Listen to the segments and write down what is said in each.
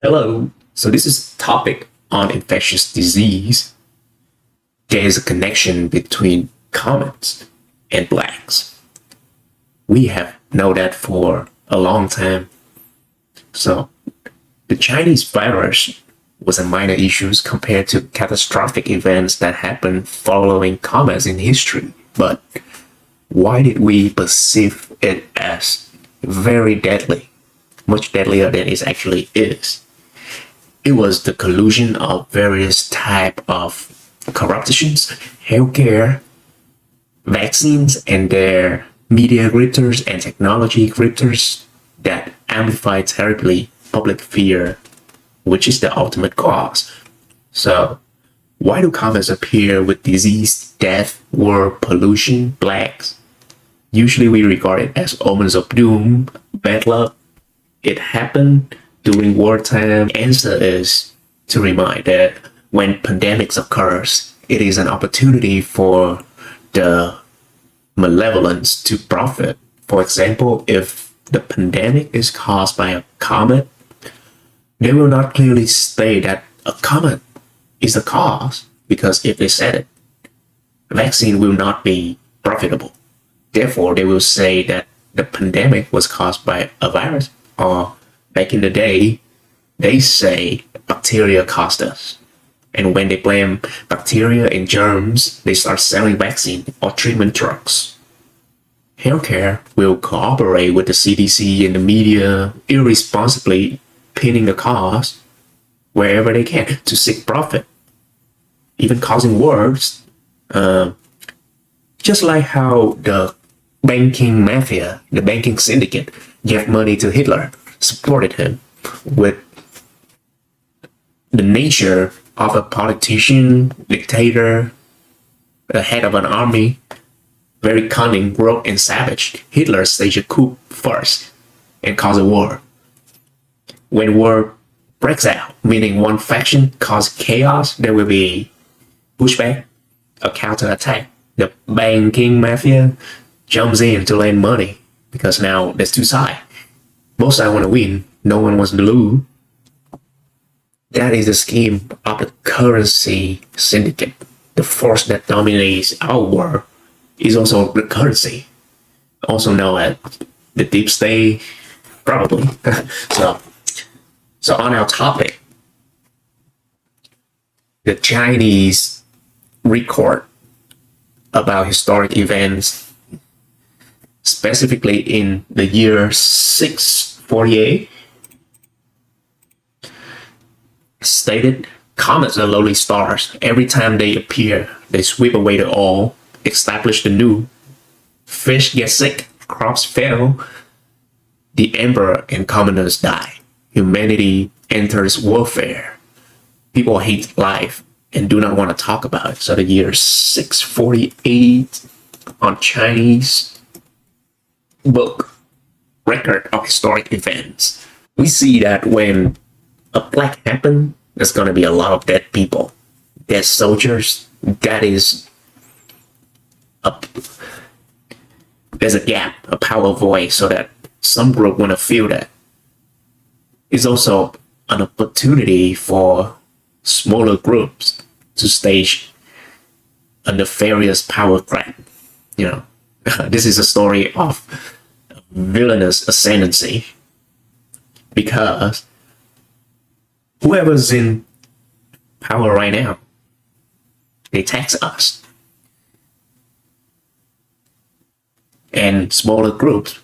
Hello. So this is a topic on infectious disease. There is a connection between comets and blacks. We have known that for a long time. So the Chinese virus was a minor issue compared to catastrophic events that happened following comets in history. But why did we perceive it as very deadly, much deadlier than it actually is? It was the collusion of various type of corruptions, healthcare, vaccines, and their media grifters and technology grifters that amplified terribly public fear, which is the ultimate cause. So, why do comets appear with disease, death, war, pollution, blacks? Usually we regard it as omens of doom, bad luck. It happened during wartime. The answer is to remind that when pandemics occurs, it is an opportunity for the malevolence to profit. For example, if the pandemic is caused by a comet, they will not clearly state that a comet is the cause, because if they said it, vaccine will not be profitable. Therefore, they will say that the pandemic was caused by a virus, or back in the day, they say bacteria caused us. And when they blame bacteria and germs, they start selling vaccine or treatment drugs. Healthcare will cooperate with the CDC and the media, irresponsibly pinning the cause wherever they can to seek profit, even causing wars. Just like how the banking mafia, the banking syndicate, gave money to Hitler, supported him with the nature of a politician, dictator, the head of an army, very cunning, rogue, and savage. Hitler staged a coup first and caused a war. When war breaks out, meaning one faction causes chaos, there will be pushback, a counterattack. The banking mafia jumps in to lend money because now there's two sides. Both sides want to win, no one wants to lose. That is the scheme of the currency syndicate. The force that dominates our world is also the currency, also known as the deep state, probably. so on our topic, the Chinese record about historic events, specifically in the year 648, stated comets are lowly stars. Every time they appear, they sweep away the old, establish the new. Fish get sick, crops fail, the emperor and commoners die. Humanity enters warfare. People hate life and do not want to talk about it. So the year 648 on Chinese book record of historic events, we see that when a plague happens, there's going to be a lot of dead people, dead soldiers. That is there's a gap, a power void, so that some group want to feel that. It's also an opportunity for smaller groups to stage a nefarious power grab. You know, this is a story of villainous ascendancy, because whoever's in power right now, they tax us. And smaller groups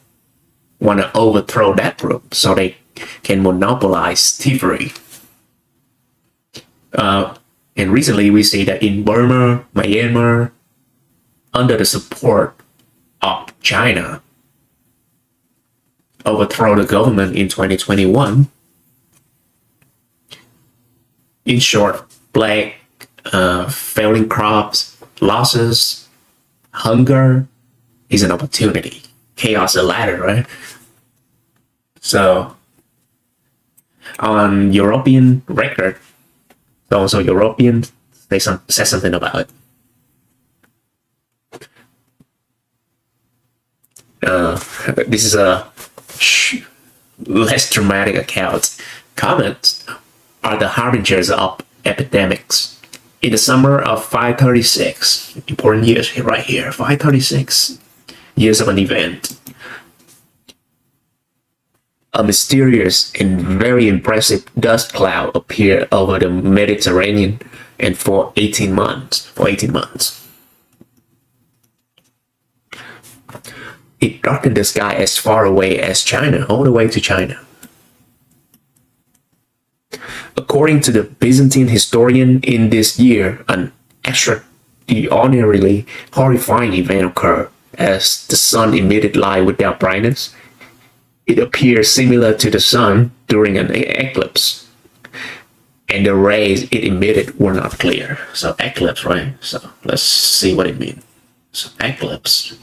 want to overthrow that group so they can monopolize thievery. And recently we see that in Burma, Myanmar, under the support of China, overthrow the government in 2021. In short, black, failing crops, losses, hunger is an opportunity. Chaos a ladder, right? So on European record, also Europeans, they say something about it. This is a less dramatic account Comets are the harbingers of epidemics. In the summer of 536, important years right here, 536 years of an event, a mysterious and very impressive dust cloud appeared over the Mediterranean, and for 18 months. It darkened the sky as far away as China, all the way to China. According to the Byzantine historian, in this year, an extraordinarily horrifying event occurred. As the sun emitted light without brightness, it appeared similar to the sun during an eclipse, and the rays it emitted were not clear. So eclipse, right? So let's see what it means. So eclipse,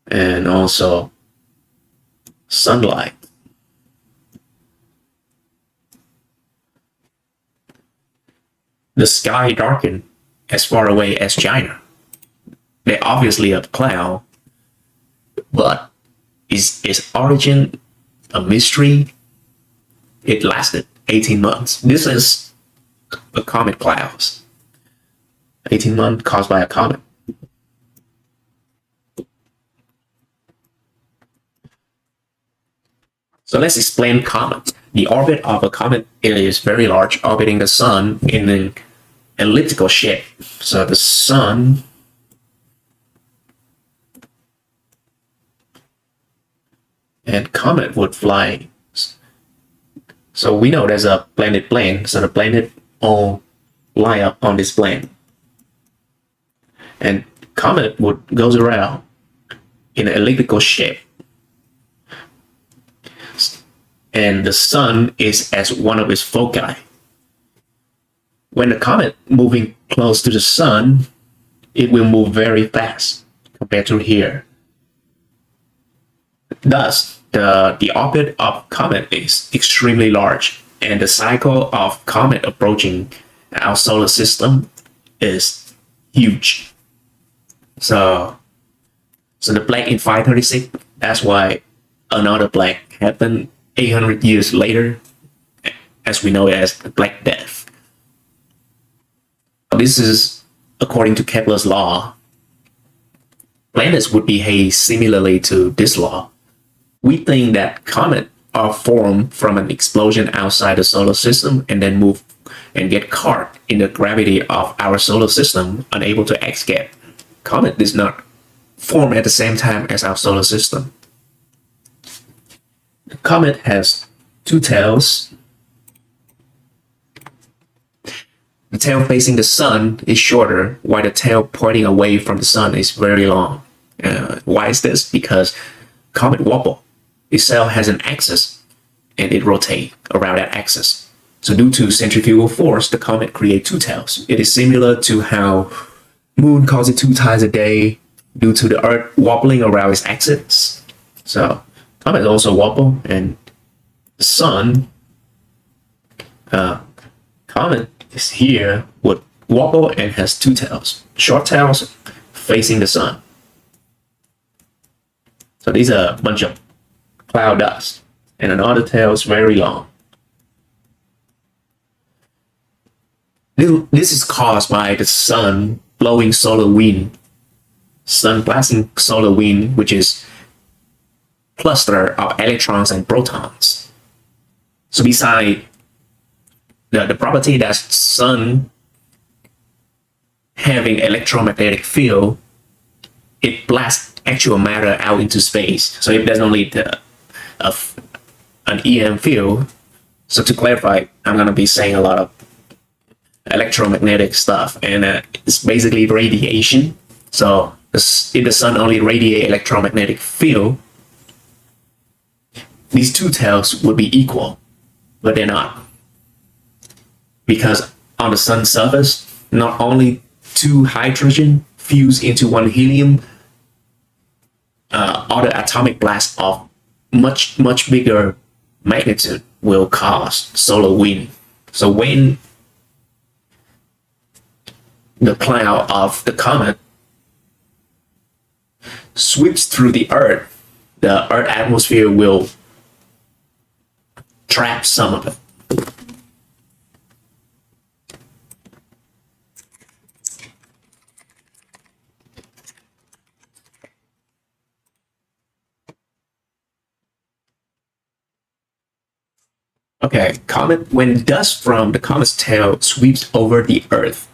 and also sunlight. The sky darkened as far away as China. They're obviously a cloud, but is its origin a mystery? It lasted 18 months. This is a comet clouds. 18 months caused by a comet. So let's explain comets. The orbit of a comet is very large, orbiting the sun in an elliptical shape. So the sun and comet would fly. So we know there's a planet plane, so the planet all line up on this plane. And comet would goes around in an elliptical shape. And the sun is as one of its foci. When the comet moving close to the sun, it will move very fast compared to here. Thus, the orbit of comet is extremely large, and the cycle of comet approaching our solar system is huge. So the black in 536, that's why another black happened 800 years later, as we know it as the Black Death. This is according to Kepler's law. Planets would behave similarly to this law. We think that comets are formed from an explosion outside the solar system and then move and get caught in the gravity of our solar system, unable to escape. Comet does not form at the same time as our solar system. The comet has two tails. The tail facing the sun is shorter, while the tail pointing away from the sun is very long. Why is this? Because comet wobble itself has an axis, and it rotates around that axis. So due to centrifugal force, the comet creates two tails. It is similar to how moon causes 2 times a day due to the Earth wobbling around its axis. So comet also wobble, and the sun, comet is here, would wobble and has two tails. Short tails facing the sun. So these are a bunch of cloud dust, and another tail is very long. This is caused by the sun blowing solar wind. Sun blasting solar wind, which is cluster of electrons and protons. So beside the property that sun having electromagnetic field, it blasts actual matter out into space. So it doesn't only an EM field. So to clarify, I'm going to be saying a lot of electromagnetic stuff, and it's basically radiation. So if the sun only radiate electromagnetic field, these two tails would be equal, but they're not. Because on the sun's surface, not only two hydrogen fuse into one helium, other atomic blasts of much bigger magnitude will cause solar wind. So when the cloud of the comet sweeps through the Earth atmosphere will trap some of it. Okay, comet. When dust from the comet's tail sweeps over the Earth,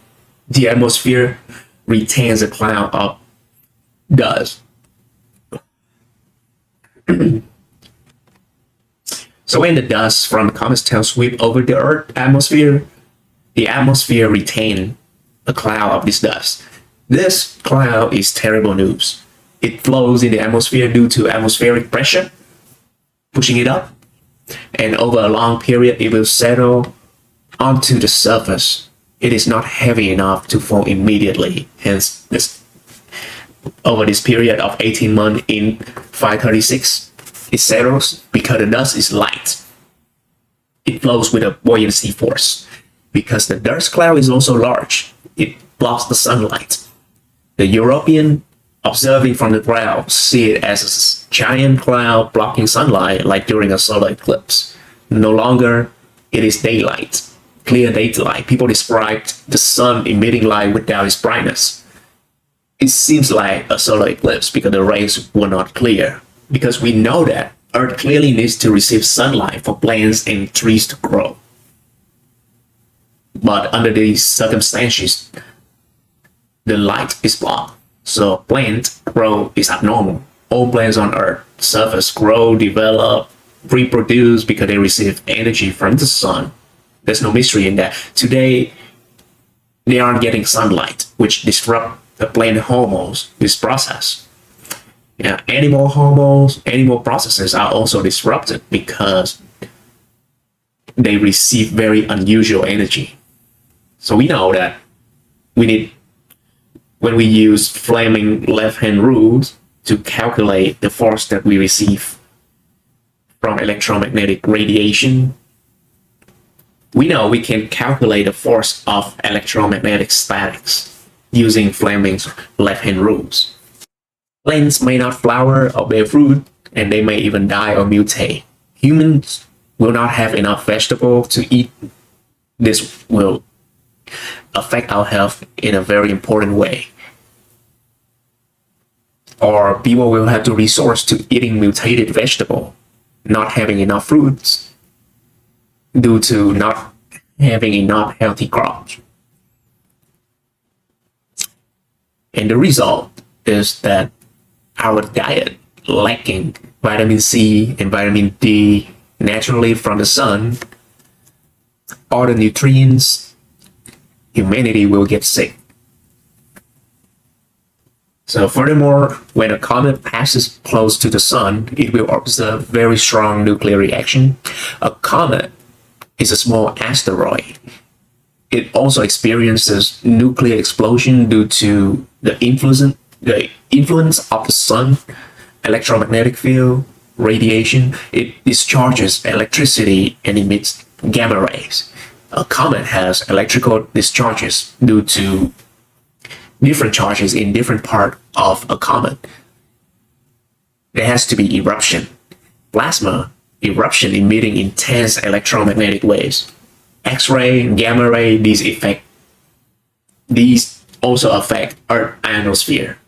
the atmosphere retains a cloud of dust. So when the dust from the comet's tail sweep over the Earth atmosphere, the atmosphere retains a cloud of this dust. This cloud is terrible news. It flows in the atmosphere due to atmospheric pressure, pushing it up, and over a long period it will settle onto the surface. It is not heavy enough to fall immediately. Hence, over this period of 18 months in 536, it settles because the dust is light. It flows with a buoyancy force. Because the dust cloud is also large, it blocks the sunlight. The European, observing from the ground, see it as a giant cloud blocking sunlight like during a solar eclipse. No longer it is daylight, clear daylight. People describe the sun emitting light without its brightness. It seems like a solar eclipse because the rays were not clear. Because we know that Earth clearly needs to receive sunlight for plants and trees to grow. But under these circumstances, the light is blocked. So plant growth is abnormal. All plants on Earth surface grow, develop, reproduce because they receive energy from the sun. There's no mystery in that. Today, they aren't getting sunlight, which disrupt the plant hormones, this process. Yeah, animal hormones, animal processes are also disrupted because they receive very unusual energy. So we know that we need, when we use Fleming left-hand rules to calculate the force that we receive from electromagnetic radiation, we know we can calculate the force of electromagnetic statics using Fleming's left-hand rules. Plants may not flower or bear fruit, and they may even die or mutate. Humans will not have enough vegetable to eat. This will affect our health in a very important way. Or people will have to resort to eating mutated vegetable, not having enough fruits, due to not having enough healthy crops. And the result is that our diet lacking vitamin C and vitamin D naturally from the sun, all the nutrients, humanity will get sick. So furthermore, when a comet passes close to the sun, it will observe very strong nuclear reaction. A comet is a small asteroid. It also experiences nuclear explosion due to the influence of the sun, electromagnetic field, radiation. It discharges electricity and emits gamma rays. A comet has electrical discharges due to different charges in different parts of a comet. There has to be eruption. Plasma eruption emitting intense electromagnetic waves. X-ray and gamma ray, these also affect Earth's ionosphere.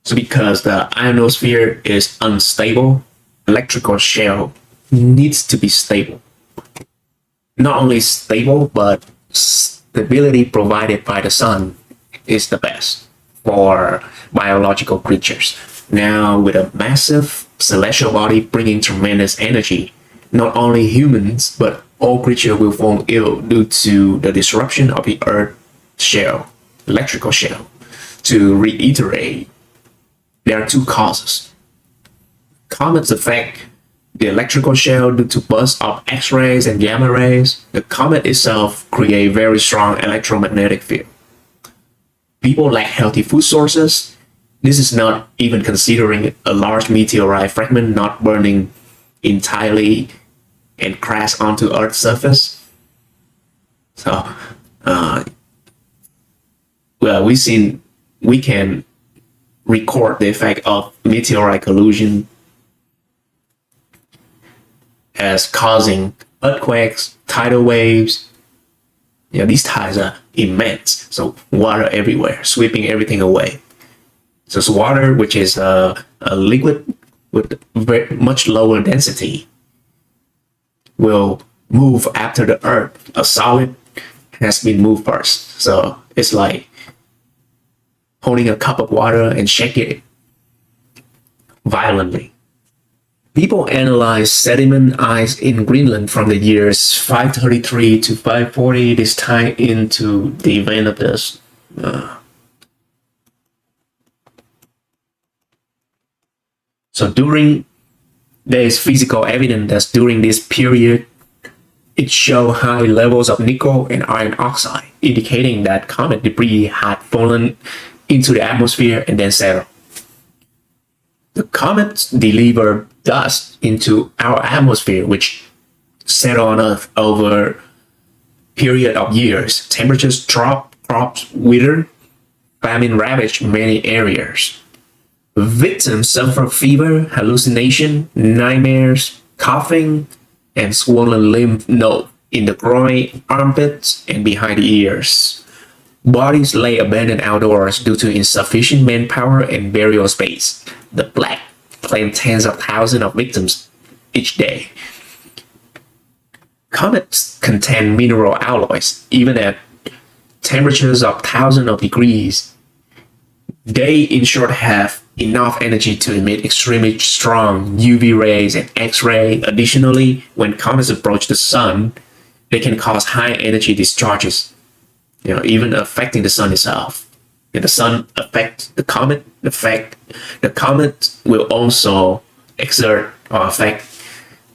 So because the ionosphere is unstable, electrical shell needs to be stable. Not only stable, but stability provided by the sun is the best for biological creatures. Now, with a massive celestial body bringing tremendous energy, not only humans, but all creatures will fall ill due to the disruption of the Earth shell, electrical shell. To reiterate, there are two causes. Comets affect the electrical shell due to bursts of X-rays and gamma rays. The comet itself creates very strong electromagnetic field. People lack healthy food sources. This is not even considering a large meteorite fragment not burning entirely and crash onto Earth's surface. So, well, we can record the effect of meteorite collision as causing earthquakes, tidal waves. These tides are immense. So water everywhere, sweeping everything away. So it's water, which is a liquid with very much lower density, will move after the earth. A solid has been moved first. So it's like holding a cup of water and shaking it violently. People analyzed sediment ice in Greenland from the years 533 to 540. This tied into the event of this. So there is physical evidence that during this period, it showed high levels of nickel and iron oxide, indicating that comet debris had fallen into the atmosphere and then settled. The comets deliver dust into our atmosphere, which settle on Earth over a period of years. Temperatures drop, crops wither, famine ravaged many areas. Victims suffer fever, hallucination, nightmares, coughing, and swollen lymph node in the groin, armpits, and behind the ears. Bodies lay abandoned outdoors due to insufficient manpower and burial space. The black claim tens of thousands of victims each day. Comets contain mineral alloys, even at temperatures of thousands of degrees. They, in short, have enough energy to emit extremely strong UV rays and X-ray. Additionally, when comets approach the sun, they can cause high energy discharges, even affecting the sun itself. If the sun affects the comet, the comet will also exert or affect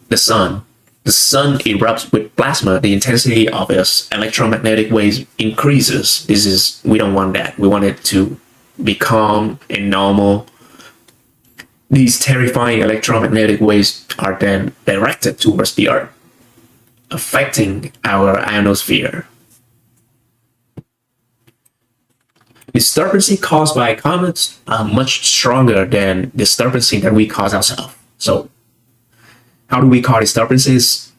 the sun. The sun erupts with plasma. The intensity of its electromagnetic waves increases. We don't want that. We want it to be calm and normal. These terrifying electromagnetic waves are then directed towards the Earth, affecting our ionosphere. Disturbances caused by comets are much stronger than disturbances that we cause ourselves. So, how do we cause disturbances?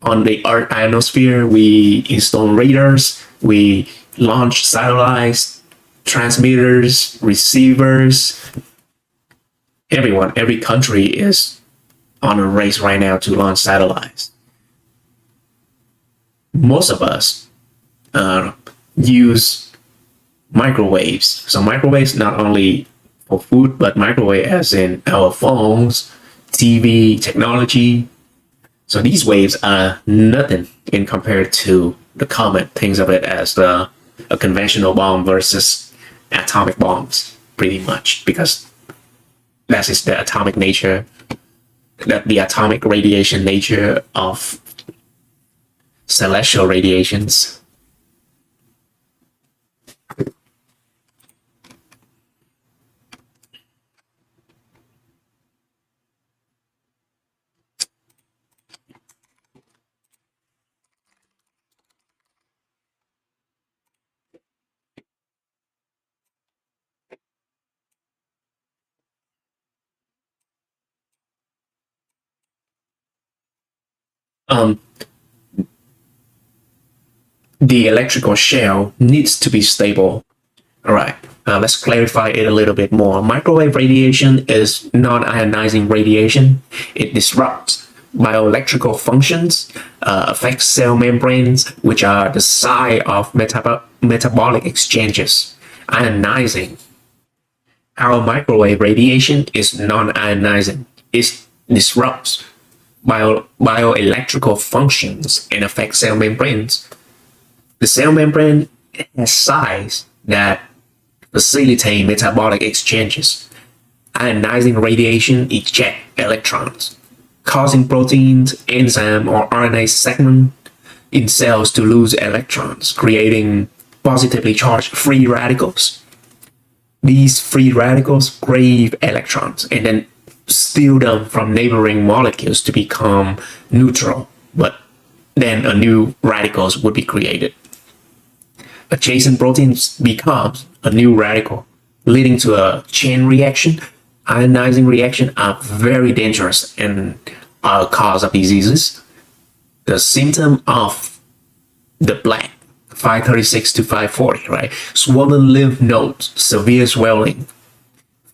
On the Earth ionosphere, we install radars, we launch satellites, transmitters, receivers. Every country is on a race right now to launch satellites. Most of us use microwaves. So microwaves not only for food, but microwave as in our phones, TV, technology. So these waves are nothing in compared to the comet. Think of it as a conventional bomb versus atomic bombs, pretty much, because that is the atomic nature, the atomic radiation nature of celestial radiations. The electrical shell needs to be stable. All right, let's clarify it a little bit more. Microwave radiation is non-ionizing radiation. It disrupts bioelectrical functions, affects cell membranes, which are the site of metabolic exchanges. Ionizing. Our microwave radiation is non-ionizing. It disrupts bioelectrical functions and affects cell membranes. The cell membrane has size that facilitate metabolic exchanges. Ionizing radiation ejects electrons, causing proteins, enzyme, or RNA segment in cells to lose electrons, creating positively charged free radicals. These free radicals grab electrons and then steal them from neighboring molecules to become neutral, but then a new radicals would be created. Adjacent proteins becomes a new radical, leading to a chain reaction. Ionizing reactions are very dangerous and cause of diseases. The symptom of the plaque, 536 to 540, right? Swollen lymph nodes, severe swelling,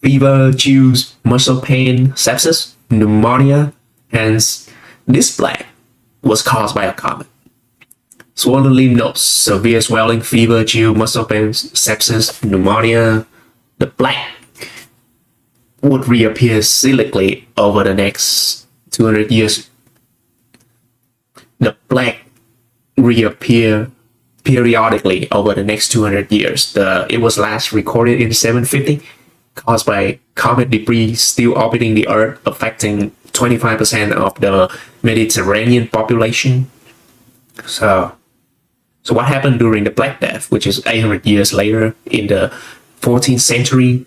fever, chills, muscle pain, sepsis, pneumonia. Hence, this plaque was caused by a comet. Swollen lymph nodes, severe swelling, fever, chill, muscle pains, sepsis, pneumonia. The plaque would reappear cyclically over the next 200 years. The plaque reappear periodically over the next 200 years. It was last recorded in 750, caused by comet debris still orbiting the Earth, affecting 25% of the Mediterranean population. So what happened during the Black Death, which is 800 years later in the 14th century?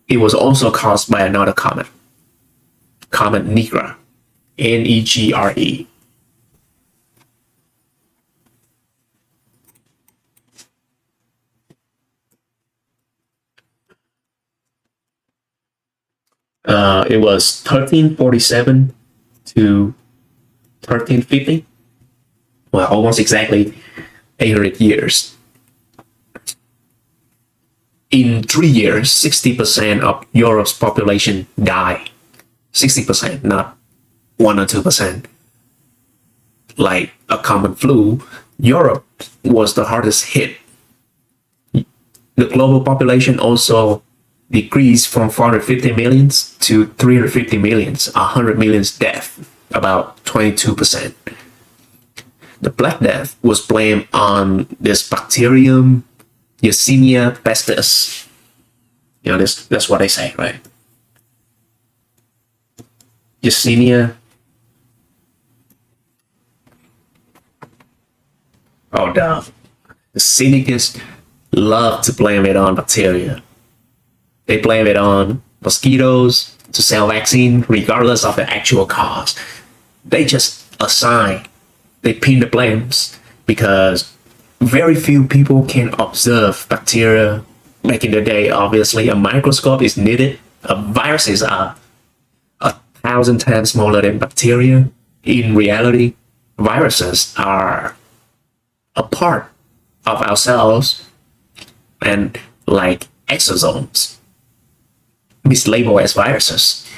It was also caused by another comet, Comet Negre, Negre. It was 1347 to 1350. Well, almost exactly 800 years. In 3 years, 60% of Europe's population died. 60%, not 1 or 2%. Like a common flu, Europe was the hardest hit. The global population also decreased from 450 millions to 350 millions, 100 millions death, about 22%. The Black Death was blamed on this bacterium, Yersinia pestis. You know, that's what they say, right? Yersinia. Oh, duh. The cynics love to blame it on bacteria. They blame it on mosquitoes to sell vaccine, regardless of the actual cause. They just assign, they pin the blames because very few people can observe bacteria. Back in the day, obviously, a microscope is needed. Viruses are 1,000 times smaller than bacteria. In reality, viruses are a part of ourselves and like exosomes, mislabeled as viruses.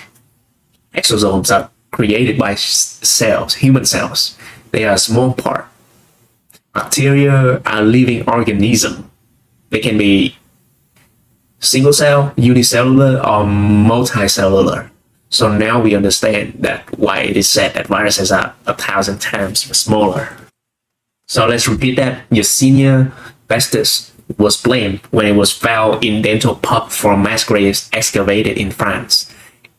Exosomes are created by cells, human cells. They are a small part. Bacteria are living organisms. They can be single cell, unicellular, or multicellular. So now we understand that why it is said that viruses are 1,000 times smaller. So let's repeat that. Yersinia pestis was blamed when it was found in dental pulp from mass graves excavated in France.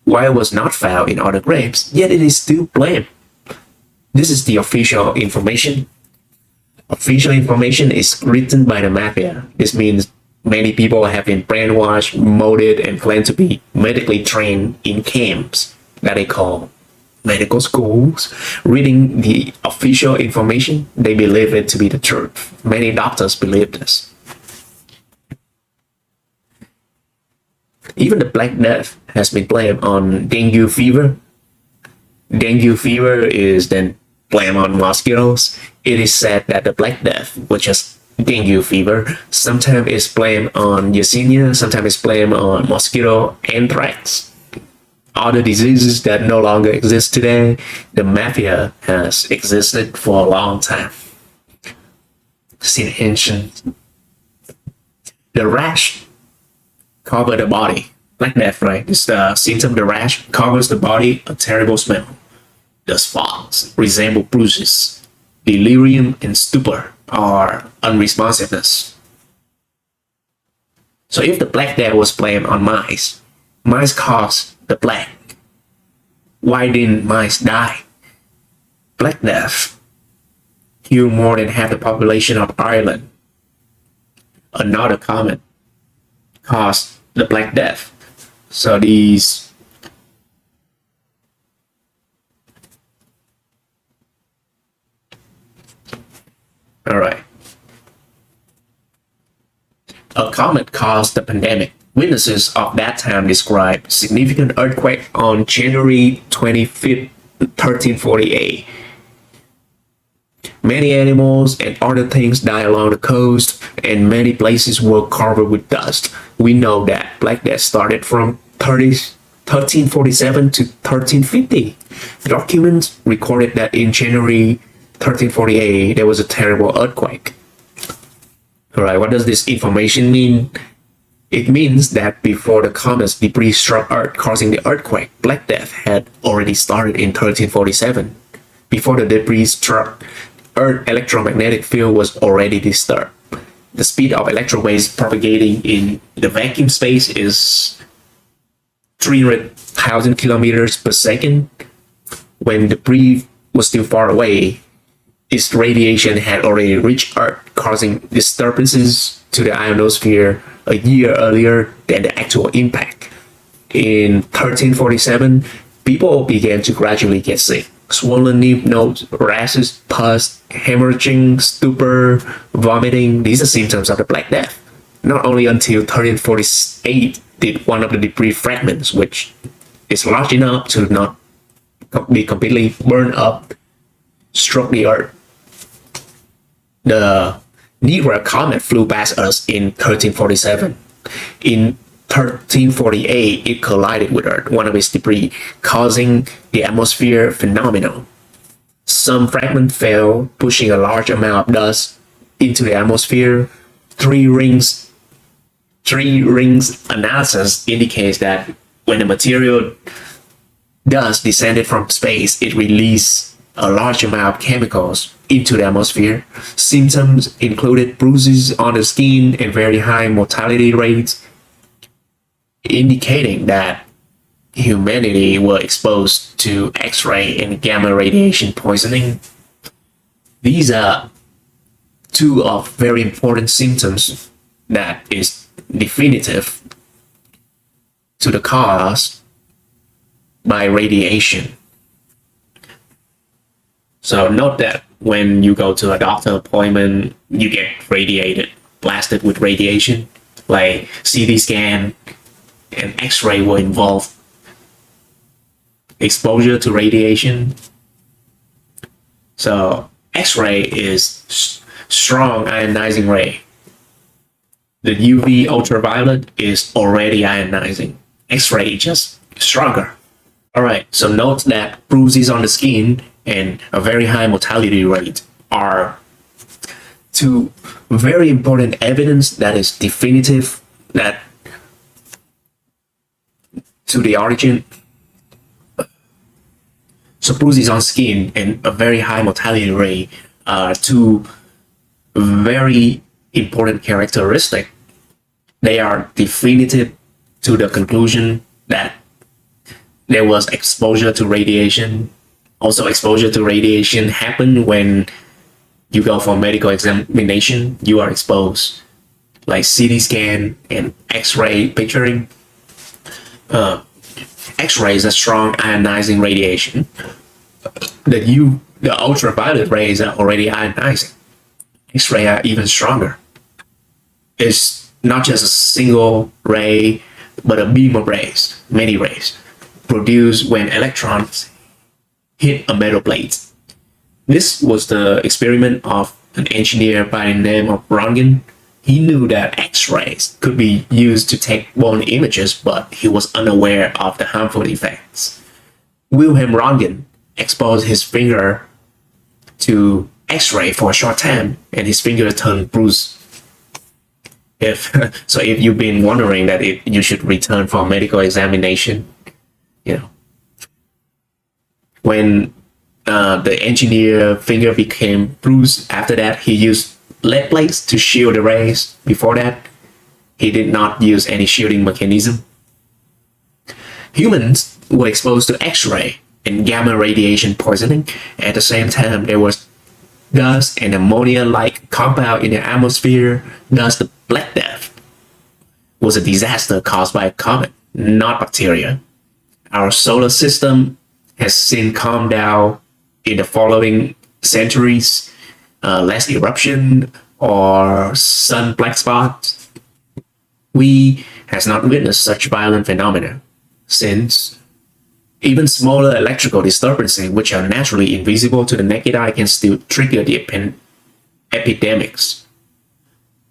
While it was not found in other graves, yet it is still blamed. This is the official information. Official information is written by the mafia. This means many people have been brainwashed, molded, and claim to be medically trained in camps that they call medical schools. Reading the official information, they believe it to be the truth. Many doctors believe this. Even the Black Death has been blamed on dengue fever. Dengue fever is then blamed on mosquitoes. It is said that the Black Death, which is dengue fever, sometimes is blamed on Yersinia, sometimes is blamed on mosquito anthrax. Other diseases that no longer exist today, the mafia has existed for a long time. Since ancient. The rash cover the body. Black Death, right? It's the symptom. The rash covers the body, a terrible smell. The spots resemble bruises. Delirium and stupor are unresponsiveness. So if the Black Death was blamed on mice, mice caused the plague. Why didn't mice die? Black Death killed more than half the population of Ireland. Another comet caused the Black Death. So these all right. A comet caused the pandemic. Witnesses of that time described significant earthquake on January 25th, 1348. Many animals and other things died along the coast, and many places were covered with dust. We know that Black Death started from 1347 to 1350. Documents recorded that in January 1348 there was a terrible earthquake. Alright, what does this information mean? It means that before the comet's debris struck Earth, causing the earthquake, Black Death had already started in 1347. Before the debris struck, Earth's electromagnetic field was already disturbed. The speed of electron waves propagating in the vacuum space is 300,000 kilometers per second. When debris was still far away, its radiation had already reached Earth, causing disturbances to the ionosphere a year earlier than the actual impact. In 1347, people began to gradually get sick. Swollen lymph nodes, rashes, pus, hemorrhaging, stupor, vomiting. These are symptoms of the Black Death. Not only until 1348 did one of the debris fragments, which is large enough to not be completely burned up, struck the Earth. The Negra comet flew past us in 1347. In 1348, it collided with Earth, one of its debris, causing the atmosphere phenomenon. Some fragments fell, pushing a large amount of dust into the atmosphere. Three rings analysis indicates that when the material dust descended from space, it released a large amount of chemicals into the atmosphere. Symptoms included bruises on the skin and very high mortality rates, indicating that humanity were exposed to X-ray and gamma radiation poisoning. These are two of very important symptoms that is definitive to the cause by radiation. So note that when you go to a doctor appointment, you get radiated, blasted with radiation, like CT scan and X-ray will involve exposure to radiation. So X-ray is strong ionizing ray. The UV ultraviolet is already ionizing. X-ray is just stronger. Alright, so note that bruises on the skin and a very high mortality rate are two very important evidence that is definitive that to the origin. So bruises on skin and a very high mortality rate are two very important characteristics. They are definitive to the conclusion that there was exposure to radiation. Also, exposure to radiation happened when you go for medical examination. You are exposed, like CT scan and X-ray picturing. X-ray is a strong ionizing radiation. The ultraviolet rays are already ionizing. X-ray are even stronger. It's not just a single ray, but a beam of rays, many rays, produced when electrons hit a metal plate. This was the experiment of an engineer by the name of Röntgen. He knew that X-rays could be used to take bone images, but he was unaware of the harmful effects. Wilhelm Röntgen exposed his finger to X-ray for a short time, and his finger turned bruised. If you've been wondering that you should return for a medical examination, when the engineer finger became bruised, after that he used lead plates to shield the rays. Before that, he did not use any shielding mechanism. Humans were exposed to X-ray and gamma radiation poisoning. At the same time, there was dust and ammonia-like compound in the atmosphere. Thus, the Black Death was a disaster caused by a comet, not bacteria. Our solar system has since calmed down in the following centuries. Less eruption or sun black spots. We has not witnessed such violent phenomena since Even smaller electrical disturbances, which are naturally invisible to the naked eye, can still trigger the epidemics,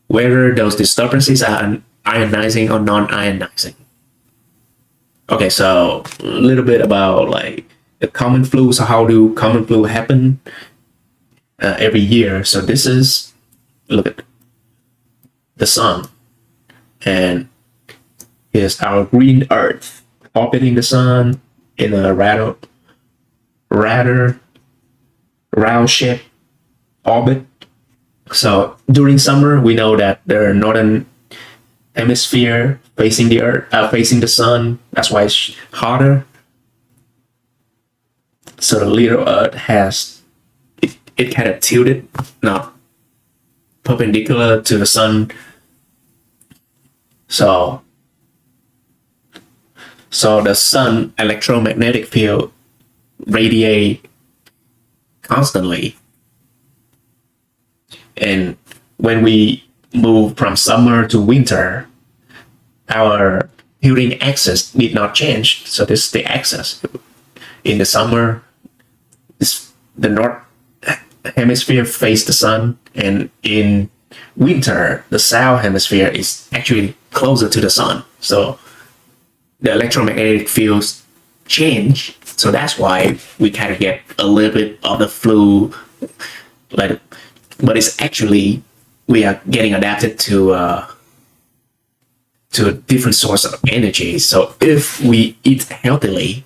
whether those disturbances are ionizing or non-ionizing. Okay, so a little bit about like the common flu. So how do common flu happen every year? So this is, look at the sun, and here's our green Earth orbiting the sun in a rather round shaped orbit. So during summer, we know that the northern hemisphere facing the Earth, facing the sun. That's why it's hotter. So the little Earth has it kind of tilted, not perpendicular to the sun. So the sun electromagnetic field radiate constantly, and when we move from summer to winter, our tilting axis did not change. So this is the axis. In the summer, the north hemisphere face the sun, and in winter, the south hemisphere is actually closer to the sun. So the electromagnetic fields change. So that's why we kind of get a little bit of the flu, like, but it's actually we are getting adapted to a different source of energy. So if we eat healthily,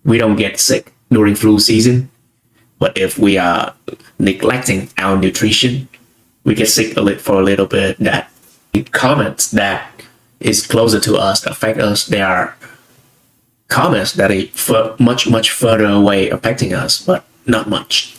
we don't get sick during flu season. But if we are neglecting our nutrition, we get sick for a little bit. That comets that is closer to us affect us. There are comets that are much further away affecting us, but not much.